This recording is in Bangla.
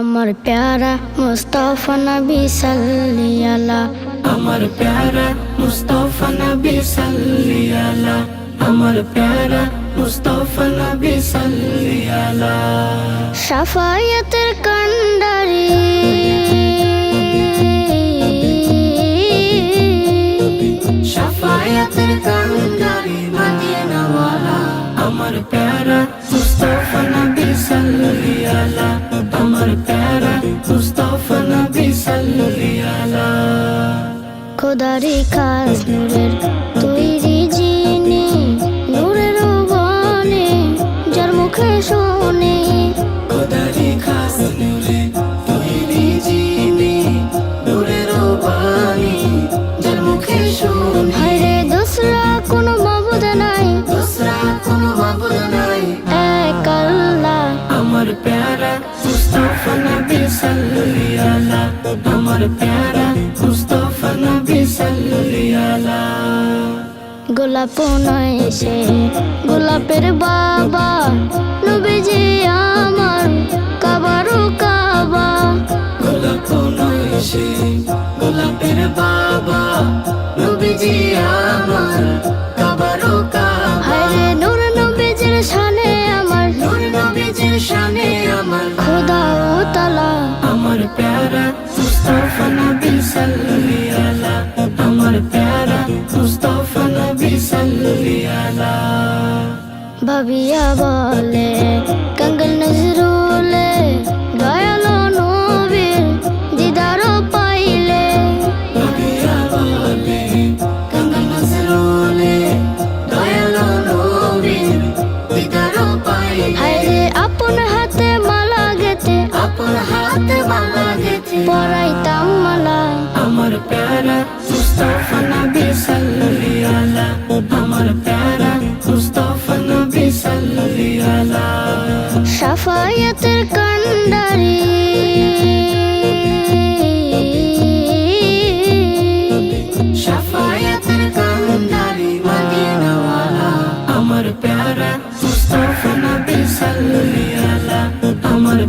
আমার প্যারা মুস্তাফা নবী সাল্লি আলা, আমার প্যারা মুস্তাফা নবী সাল্লি আলা, আমার প্যারা মুস্তাফা নবী সাল্লি আলা। শাফায়াতের কান্ডারি শাফায়াতের কান্ডারি মদিনা ওয়ালা, আমার প্যারা মুস্তাফা নবী সাল্লি আলা, আমার প্যারা মুস্তাফা নবী সাল্লি আলা। খোদারি খাস নূরের তৈরি যিনি, নূরের বনে যার মুখে শুনি, খোদারি খাস নূরে তৈরি যিনি, নূরের বাণী যার মুখে শুনি। হায়রে দোসরা কোনো মাবুদ নাই, দোসরা কোনো মাবুদ নাই, এক আল্লাহ। আমার প্যারা মুস্তাফা নবী সাল্লি আলা, আমার প্যারা মুস্তাফা নবী সাল্লি আলা। গোলাপ নয় সে গোলাপের বাবা, নবীজি আমার কাবারও কাবা। গোলাপ নয় সে গোলাপের বাবা, নবীজি আমার কাবারও কাবা। হায়রে নূর নবীজির শানে আমার, নূর নবীজির শানে আমার, খোদা ও তালা। আমার প্যারা মুস্তাফা নবী সাল্লি আলা, আমার প্যারা মুস্তাফা নবী সাল্লি আলা। ভাবিয়া বলে কাঙ্গল নজরুলে, দয়ালো নবীর দিদার পাইলে। ভাবিয়া বলে কাঙ্গল নজরুলে, দয়ালো নবীর দিদার পাইলে। হায়রে আপন হাতে মালা গেতে, আপন হাতে মালা গেথে পরাইতাম মালা। আমার প্যারা মুস্তাফা নবী সাল্লি আলা, আমার প্যারা মুস্তাফা নবী সাল্লি আলা। শাফায়াতের কান্ডারি শাফায়াতের কান্ডারি মদিনা ওয়ালা, আমার প্যারা মুস্তাফা নবী সাল্লি আলা, আমার